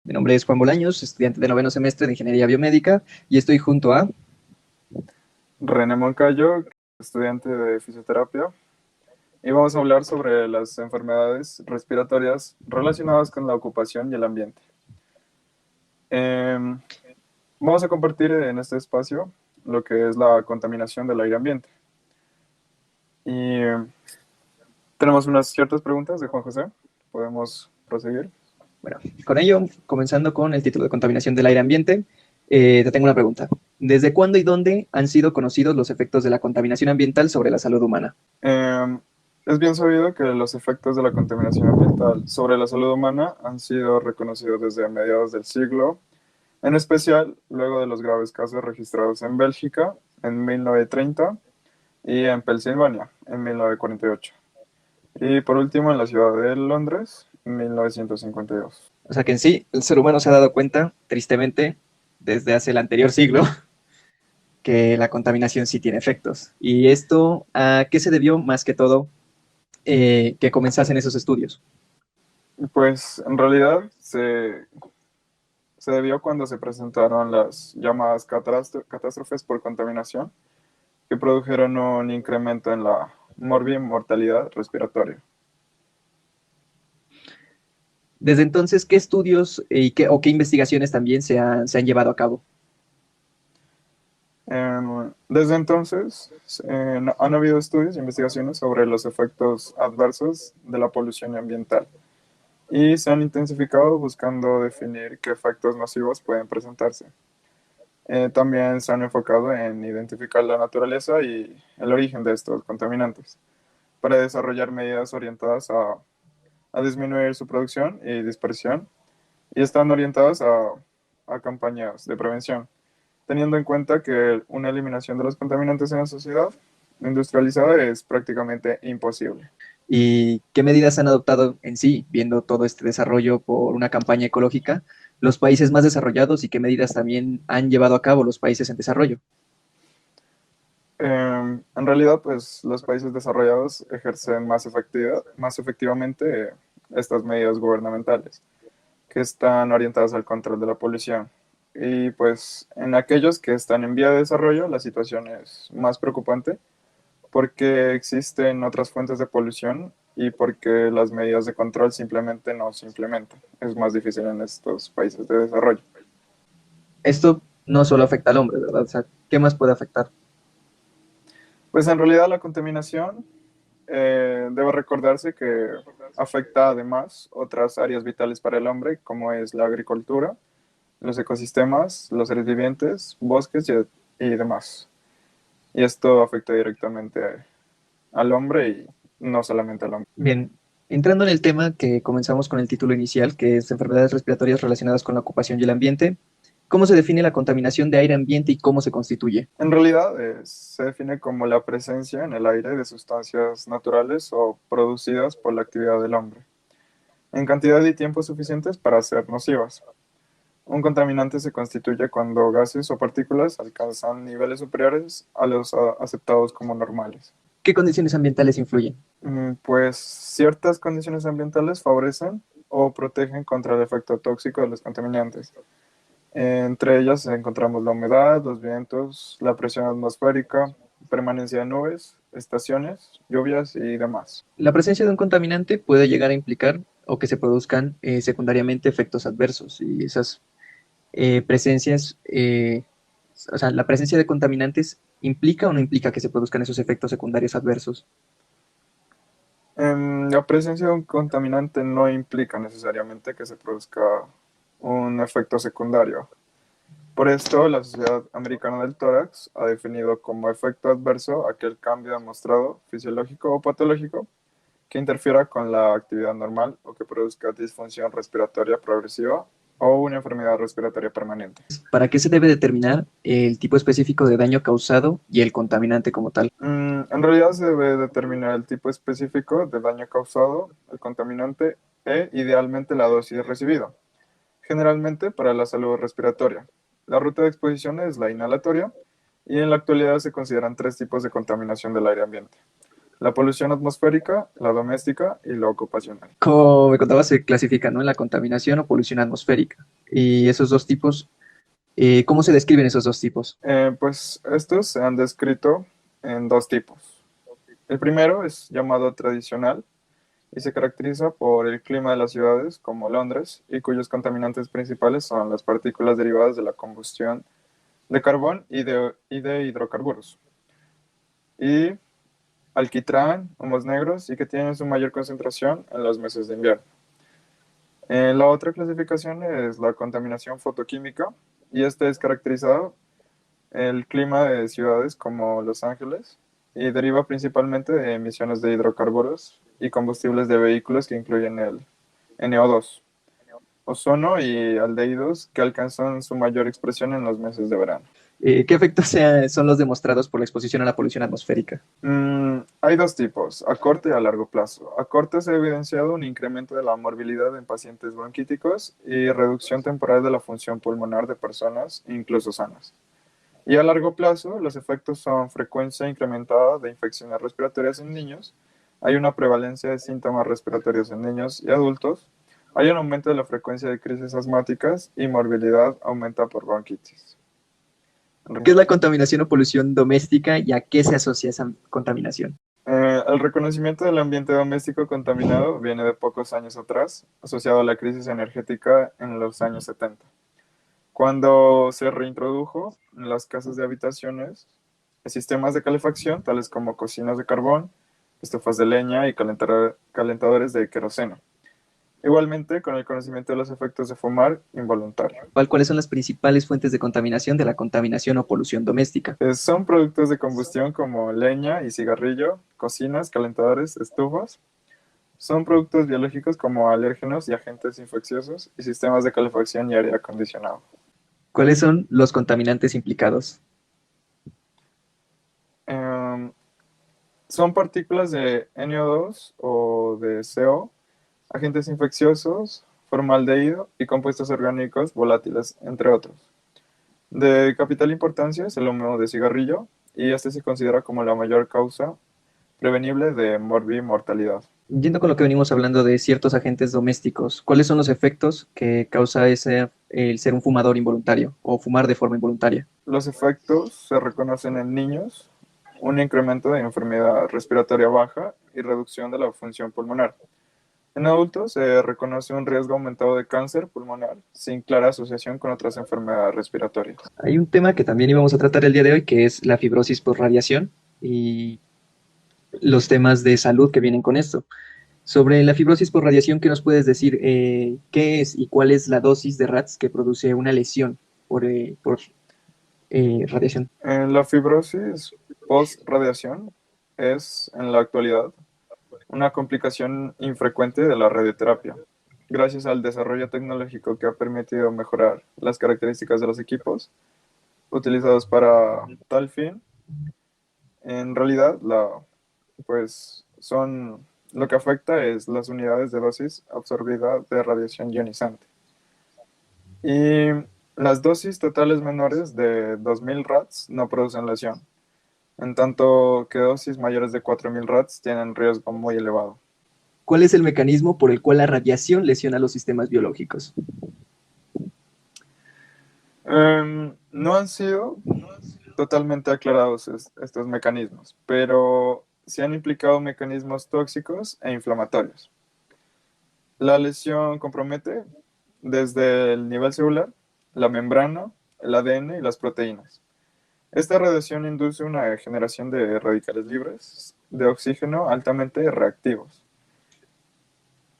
Mi nombre es Juan Bolaños, estudiante de noveno semestre de Ingeniería Biomédica y estoy junto a... René Moncayo, estudiante de fisioterapia, y vamos a hablar sobre las enfermedades respiratorias relacionadas con la ocupación y el ambiente. Em, Vamos a compartir en este espacio lo que es la contaminación del aire ambiente. Y tenemos unas ciertas preguntas de Juan José. Podemos proseguir. Bueno, con ello, comenzando con el título de contaminación del aire ambiente, te tengo una pregunta. ¿Desde cuándo y dónde han sido conocidos los efectos de la contaminación ambiental sobre la salud humana? Em, es bien sabido que los efectos de la contaminación ambiental sobre la salud humana han sido reconocidos desde mediados del siglo. En especial, luego de los graves casos registrados en Bélgica en 1930 y en Pensilvania en 1948. Y por último, en la ciudad de Londres en 1952. O sea que en sí, el ser humano se ha dado cuenta, tristemente, desde hace el anterior siglo, que la contaminación sí tiene efectos. ¿Y esto a qué se debió más que todo que comenzasen esos estudios? Pues en realidad se debió cuando se presentaron las llamadas catástrofes por contaminación, que produjeron un incremento en la mortalidad respiratoria. Desde entonces, ¿qué estudios o qué investigaciones también se han llevado a cabo? Desde entonces, han habido estudios e investigaciones sobre los efectos adversos de la polución ambiental y se han intensificado buscando definir qué efectos nocivos pueden presentarse. También se han enfocado en identificar la naturaleza y el origen de estos contaminantes para desarrollar medidas orientadas a disminuir su producción y dispersión y están orientadas a campañas de prevención, teniendo en cuenta que una eliminación de los contaminantes en la sociedad industrializada es prácticamente imposible. ¿Y qué medidas han adoptado en sí, viendo todo este desarrollo por una campaña ecológica, los países más desarrollados y qué medidas también han llevado a cabo los países en desarrollo? En realidad, pues los países desarrollados ejercen más efectivamente estas medidas gubernamentales, que están orientadas al control de la polución. Y pues en aquellos que están en vía de desarrollo, la situación es más preocupante porque existen otras fuentes de polución y porque las medidas de control simplemente no se implementan. Es más difícil en estos países de desarrollo. Esto no solo afecta al hombre, ¿verdad? O sea, ¿qué más puede afectar? Pues en realidad la contaminación debe recordarse que afecta además otras áreas vitales para el hombre, como es la agricultura, los ecosistemas, los seres vivientes, bosques y demás. Y esto afecta directamente al hombre y no solamente al hombre. Bien, entrando en el tema que comenzamos con el título inicial, que es enfermedades respiratorias relacionadas con la ocupación y el ambiente, ¿cómo se define la contaminación de aire ambiente y cómo se constituye? En realidad se define como la presencia en el aire de sustancias naturales o producidas por la actividad del hombre, en cantidad y tiempo suficientes para ser nocivas. Un contaminante se constituye cuando gases o partículas alcanzan niveles superiores a los aceptados como normales. ¿Qué condiciones ambientales influyen? Pues ciertas condiciones ambientales favorecen o protegen contra el efecto tóxico de los contaminantes. Entre ellas encontramos la humedad, los vientos, la presión atmosférica, permanencia de nubes, estaciones, lluvias y demás. La presencia de un contaminante puede llegar a implicar o que se produzcan secundariamente efectos adversos y esas presencias, o sea, la presencia de contaminantes implica o no implica que se produzcan esos efectos secundarios adversos. La presencia de un contaminante no implica necesariamente que se produzca un efecto secundario. Por esto, la Sociedad Americana del Tórax ha definido como efecto adverso aquel cambio demostrado, fisiológico o patológico, que interfiera con la actividad normal o que produzca disfunción respiratoria progresiva o una enfermedad respiratoria permanente. ¿Para qué se debe determinar el tipo específico de daño causado y el contaminante como tal? En realidad se debe determinar el tipo específico de daño causado, el contaminante e idealmente la dosis recibida, generalmente para la salud respiratoria. La ruta de exposición es la inhalatoria y en la actualidad se consideran tres tipos de contaminación del aire ambiente. la polución atmosférica, la doméstica y la ocupacional. Como me contabas, se clasifican, ¿no? En la contaminación o polución atmosférica. Y esos dos tipos, ¿cómo se describen esos dos tipos? Pues estos se han descrito en dos tipos. El primero es llamado tradicional y se caracteriza por el clima de las ciudades como Londres y cuyos contaminantes principales son las partículas derivadas de la combustión de carbón y de hidrocarburos. Y alquitrán, humos negros y que tienen su mayor concentración en los meses de invierno. La otra clasificación es la contaminación fotoquímica y este es caracterizado el clima de ciudades como Los Ángeles y deriva principalmente de emisiones de hidrocarburos y combustibles de vehículos que incluyen el NO2, ozono y aldehídos que alcanzan su mayor expresión en los meses de verano. ¿Qué efectos son los demostrados por la exposición a la polución atmosférica? Hay dos tipos, a corto y a largo plazo. A corto se ha evidenciado un incremento de la morbilidad en pacientes bronquíticos y reducción temporal de la función pulmonar de personas, incluso sanas. Y a largo plazo, los efectos son frecuencia incrementada de infecciones respiratorias en niños, hay una prevalencia de síntomas respiratorios en niños y adultos, hay un aumento de la frecuencia de crisis asmáticas y morbilidad aumenta por bronquitis. ¿Qué es la contaminación o polución doméstica y a qué se asocia esa contaminación? El reconocimiento del ambiente doméstico contaminado viene de pocos años atrás, asociado a la crisis energética en los años 70, cuando se reintrodujo en las casas de habitaciones sistemas de calefacción, tales como cocinas de carbón, estufas de leña y calentadores de queroseno. Igualmente, con el conocimiento de los efectos de fumar involuntario. ¿Cuáles son las principales fuentes de contaminación de la contaminación o polución doméstica? Son productos de combustión como leña y cigarrillo, cocinas, calentadores, estufas. Son productos biológicos como alérgenos y agentes infecciosos y sistemas de calefacción y aire acondicionado. ¿Cuáles son los contaminantes implicados? Em, Son partículas de NO2 o de CO, agentes infecciosos, formaldehído y compuestos orgánicos volátiles, entre otros. De capital importancia es el humo de cigarrillo y este se considera como la mayor causa prevenible de morbimortalidad. Yendo con lo que venimos hablando de ciertos agentes domésticos, ¿cuáles son los efectos que causa el ser un fumador involuntario o fumar de forma involuntaria? Los efectos se reconocen en niños, un incremento de enfermedad respiratoria baja y reducción de la función pulmonar. En adultos se reconoce un riesgo aumentado de cáncer pulmonar sin clara asociación con otras enfermedades respiratorias. Hay un tema que también íbamos a tratar el día de hoy, que es la fibrosis por radiación y los temas de salud que vienen con esto. Sobre la fibrosis por radiación, ¿qué nos puedes decir? ¿Qué es y cuál es la dosis de RATS que produce una lesión por radiación? La fibrosis post-radiación es, en la actualidad, una complicación infrecuente de la radioterapia. Gracias al desarrollo tecnológico que ha permitido mejorar las características de los equipos utilizados para tal fin, en realidad lo que afecta es las unidades de dosis absorbida de radiación ionizante. Y las dosis totales menores de 2000 RATs no producen lesión, en tanto que dosis mayores de 4000 RATs tienen riesgo muy elevado. ¿Cuál es el mecanismo por el cual la radiación lesiona los sistemas biológicos? No han sido totalmente aclarados estos mecanismos, pero se han implicado mecanismos tóxicos e inflamatorios. La lesión compromete desde el nivel celular, la membrana, el ADN y las proteínas. Esta radiación induce una generación de radicales libres de oxígeno altamente reactivos,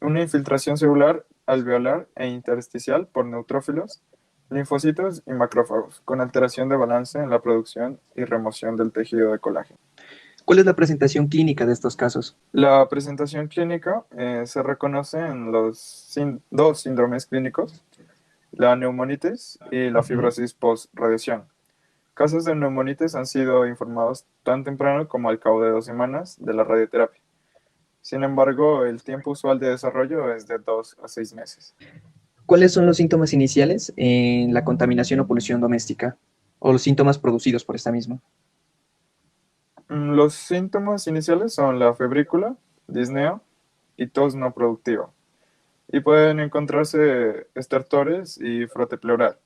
una infiltración celular, alveolar e intersticial por neutrófilos, linfocitos y macrófagos, con alteración de balance en la producción y remoción del tejido de colágeno. ¿Cuál es la presentación clínica de estos casos? La presentación clínica se reconoce en los dos síndromes clínicos, la neumonitis y la fibrosis post-radiación. Casos de neumonitis han sido informados tan temprano como al cabo de 2 semanas de la radioterapia. Sin embargo, el tiempo usual de desarrollo es de 2 a 6 meses. ¿Cuáles son los síntomas iniciales en la contaminación o polución doméstica? O los síntomas producidos por esta misma. Los síntomas iniciales son la febrícula, disnea y tos no productiva. Y pueden encontrarse estertores y frote pleural.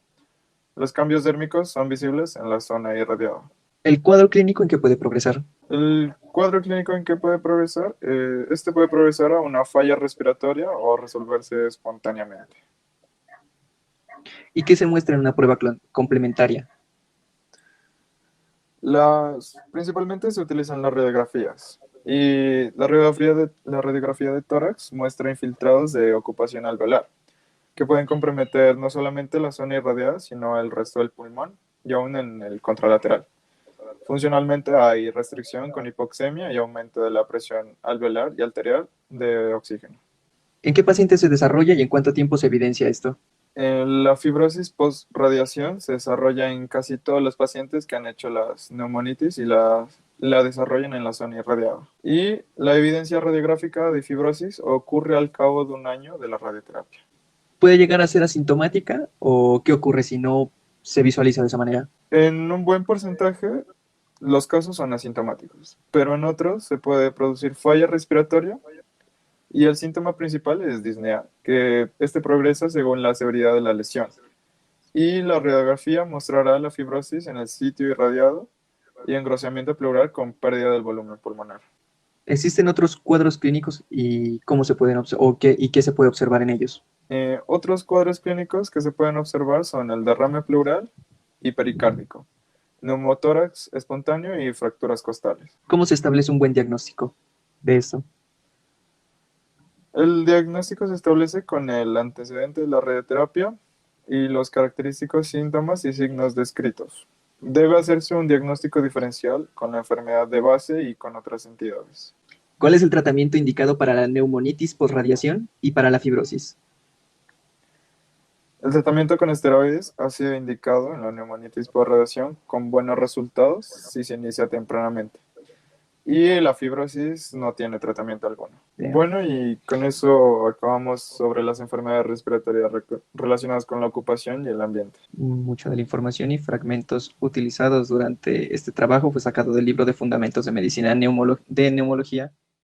Los cambios dérmicos son visibles en la zona irradiada. ¿El cuadro clínico en que puede progresar? El cuadro clínico en que puede progresar, este puede progresar a una falla respiratoria o resolverse espontáneamente. ¿Y qué se muestra en una prueba complementaria? Principalmente se utilizan las radiografías. Y la radiografía de tórax muestra infiltrados de ocupación alveolar, que pueden comprometer no solamente la zona irradiada, sino el resto del pulmón y aún en el contralateral. Funcionalmente hay restricción con hipoxemia y aumento de la presión alveolar y arterial de oxígeno. ¿En qué paciente se desarrolla y en cuánto tiempo se evidencia esto? La fibrosis post-radiación se desarrolla en casi todos los pacientes que han hecho las neumonitis y la desarrollan en la zona irradiada. Y la evidencia radiográfica de fibrosis ocurre al cabo de un año de la radioterapia. ¿Puede llegar a ser asintomática o qué ocurre si no se visualiza de esa manera? En un buen porcentaje, los casos son asintomáticos, pero en otros se puede producir falla respiratoria y el síntoma principal es disnea, que este progresa según la severidad de la lesión. Y la radiografía mostrará la fibrosis en el sitio irradiado y engrosamiento pleural con pérdida del volumen pulmonar. ¿Existen otros cuadros clínicos y cómo se pueden y qué se puede observar en ellos? Otros cuadros clínicos que se pueden observar son el derrame pleural y pericárdico, neumotórax espontáneo y fracturas costales. ¿Cómo se establece un buen diagnóstico de esto? El diagnóstico se establece con el antecedente de la radioterapia y los característicos síntomas y signos descritos. Debe hacerse un diagnóstico diferencial con la enfermedad de base y con otras entidades. ¿Cuál es el tratamiento indicado para la neumonitis postradiación y para la fibrosis? El tratamiento con esteroides ha sido indicado en la neumonitis por radiación con buenos resultados si se inicia tempranamente. Y la fibrosis no tiene tratamiento alguno. Bien. Bueno, y con eso acabamos sobre las enfermedades respiratorias relacionadas con la ocupación y el ambiente. Mucha de la información y fragmentos utilizados durante este trabajo fue sacado del libro de Fundamentos de Medicina de Neumología